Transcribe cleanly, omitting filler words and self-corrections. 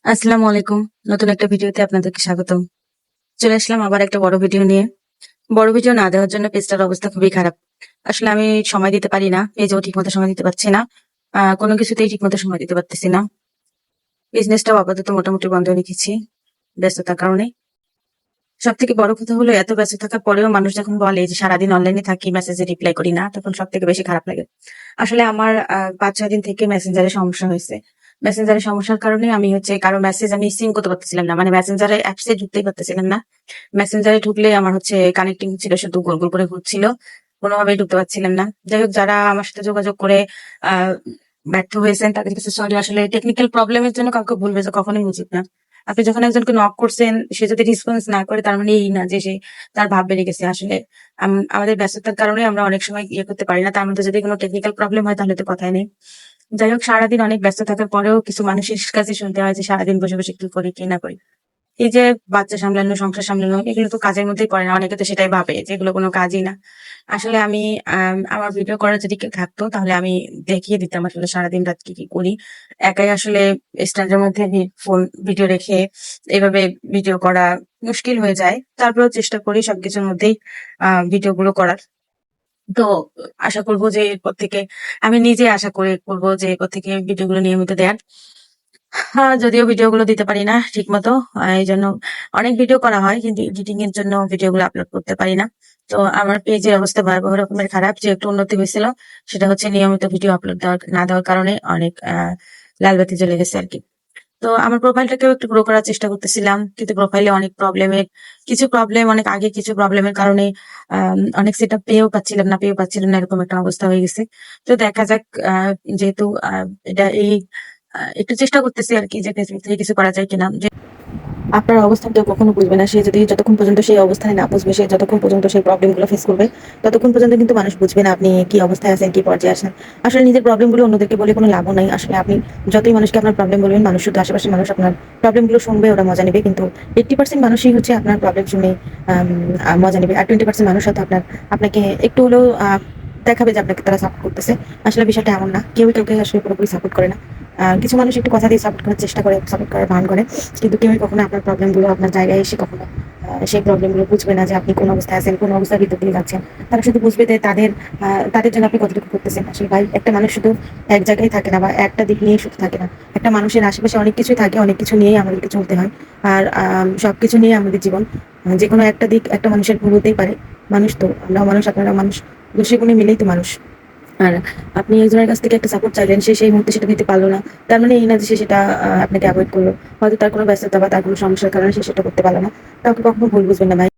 আসসালামু আলাইকুম। নতুন একটা ভিডিওতে আপনাদেরকে স্বাগতম। চলে আসলাম আবার একটা বড় ভিডিও নিয়ে। বড় ভিডিও না দেওয়ার জন্য পেজটার অবস্থা খুবই খারাপ। আসলে আমি সময় দিতে পারি না। পেজেও ঠিকমতো সময় দিতে পারছি না। কোনো কিছুতেই ঠিকমতো সময় দিতে পারতেছি না। বিজনেসটাও আপাতত মোটামুটি বন্ধ রেখেছি ব্যস্ততার কারণে। সবথেকে বড় কথা হলো এত ব্যস্ত থাকার পরেও মানুষ যখন বলে যে সারাদিন অনলাইনে থাকি, মেসেজে রিপ্লাই করি না, তখন সবথেকে বেশি খারাপ লাগে। আসলে আমার ৫-৬ দিন থেকে মেসেঞ্জারে সমস্যা হয়েছে। মেসেঞ্জারে সমস্যার কারণে আমি কারো মেসেজ আমি সিন করতে পারতেছিলাম না। মানে মেসেঞ্জারে অ্যাপসে ঢুকতেই পারতেছিলাম না। মেসেঞ্জারে ঢুকলে আমার কানেক্টিং ছিল শুধু গোল, গোল করে ঘুরছিল। কোনোভাবেই ঢুকতে পারছিলাম না। যাই হোক, যারা আমার সাথে যোগাযোগ করে আ ব্যর্থ হয়েছেন তাদের কাছে সরি। আসলে টেকনিক্যাল প্রবলেম এর জন্য কাউকে ভুল বোঝা কখনোই উচিত না। আপনি যখন একজনকে নক করছেন, সে যদি রেসপন্স না করে তার মানে এই না যে সে তার ভাব বেড়ে গেছে। আসলে আমাদের ব্যস্ততার কারণে আমরা অনেক সময় করতে পারি না। তার মধ্যে যদি কোনো টেকনিক্যাল প্রবলেম হয় তাহলে তো কথাই নেই। যাই হোক, সারাদিন অনেক ব্যস্ত থাকার পরেও কিছু মানুষের কাছে শুনতে হয় যে সারাদিন বসে, বসে কি করি কি না করি। এই যে বাচ্চা সামলানো, সংসার সামলানো এগুলো তো কাজের মধ্যেই পড়ে না। অনেকে তো সেটাই ভাবে যে এগুলো কোনো কাজই না। আসলে আমি আমার ভিডিও করার যদি কেউ থাকতো তাহলে আমি দেখিয়ে দিতাম আসলে সারাদিন রাত কি, কি করি। একাই আসলে স্ট্যান্ডের মধ্যে ফোন ভিডিও রেখে এভাবে ভিডিও করা মুশকিল হয়ে যায়। তারপরেও চেষ্টা করি সবকিছুর মধ্যেই ভিডিও গুলো করার। তো আশা করব যে এরপর থেকে আমি নিজে আশা করে করব যে এরপর থেকে ভিডিওগুলো নিয়মিত দেয়ার। যদিও ভিডিওগুলো দিতে পারি না ঠিকমতো। এইজন্য অনেক ভিডিও করা হয় কিন্তু এডিটিং এর জন্য ভিডিওগুলো আপলোড করতে পারি না। তো আমার পেজের অবস্থা ভয়াবহ রকমের খারাপ। যে একটু উন্নতি হয়েছিল সেটা হচ্ছে নিয়মিত ভিডিও আপলোড না দেওয়ার কারণে অনেক লাল বাতি জ্বলে গেছে আরকি। তো আমার প্রোফাইলটাকেও একটু গ্রো করার চেষ্টা করতেছিলাম। কিন্তু প্রোফাইলে অনেক অনেক আগে কিছু প্রবলেমের কারণে অনেক সেটআপ পেয়েও পাচ্ছিলাম না এরকম একটা অবস্থা হয়ে গেছে। তো দেখা যাক, যেহেতু এটা একটু চেষ্টা করতেছি আরকি যে ফেসবুক থেকে কিছু করা যায় কিনা। আপনার অবস্থান কেউ কখনো বুঝবে না। সে যদি যতক্ষণ পর্যন্ত সেই অবস্থানে না বুঝবে, সে যতক্ষণ পর্যন্ত সেই প্রবলেম গুলো ফেস করবে, ততক্ষণ পর্যন্ত কিন্তু মানুষ বুঝবে না আপনি কি অবস্থায় আছেন, কি পর্যায়ে আছেন। আসলে নিজের প্রবলেম গুলো অন্যদেরকে বলে কোনো লাভও নাই। আসলে আপনি যতই মানুষকে আপনার প্রবলেম বলবেন, মানুষ শুধু আশেপাশের মানুষ আপনার প্রবলেম গুলো শুনবে, ওরা মজা নেবে। কিন্তু 80% মানুষই হচ্ছে আপনার প্রবলেম শুনে মজা নেবে। আর 20% মানুষ হয়তো আপনাকে একটু হলেও দেখাবে যে আপনাকে তারা সাপোর্ট করতেছে। আসলে বিষয়টা এমন না। কেউই কাউকে আসলে পুরোপুরি সাপোর্ট করে না। কিছু মানুষ একটু কথা দিয়ে সাপোর্ট করার চেষ্টা করে, সাপোর্ট করার ভান করে। কিন্তু কেউই কখনো আপনার প্রবলেম গুলো আপনার জায়গায় এসে কখনো সেই প্রবলেম গুলো বুঝবে না যে আপনি কোন অবস্থায় আছেন, কোন অবস্থার ভিতর দিয়ে যাচ্ছেন। তারা শুধু বুঝবে যে তাদের জন্য আপনি কতটুকু করতেছেন। আসলে ভাই, একটা মানুষ শুধু এক জায়গায় থাকে না বা একটা দিক নিয়ে শুধু থাকে না। একটা মানুষের আশেপাশে অনেক কিছুই থাকে, অনেক কিছু নিয়েই আমাদেরকে চলতে হয়। আর সবকিছু নিয়ে আমাদের জীবন। যে কোনো একটা দিক একটা মানুষের ভুল হতেই পারে। মানুষ তো, আমরাও মানুষ, আপনারাও মানুষ। দোষে গুণে মিলেই তো মানুষ। আর আপনি একজনের কাছ থেকে একটা সাপোর্ট চাইলেন, সে সেই মুহূর্তে সেটা দিতে পারলো না। তার মানে এই না যে সে সেটা আপনাকে এভয়েড করলো। হয়তো তার কোনো ব্যস্ততা বা তার কোনো সমস্যার কারণে সে সেটা করতে পারলো না। কাউকে কখনো ভুল বুঝবেন না ভাই।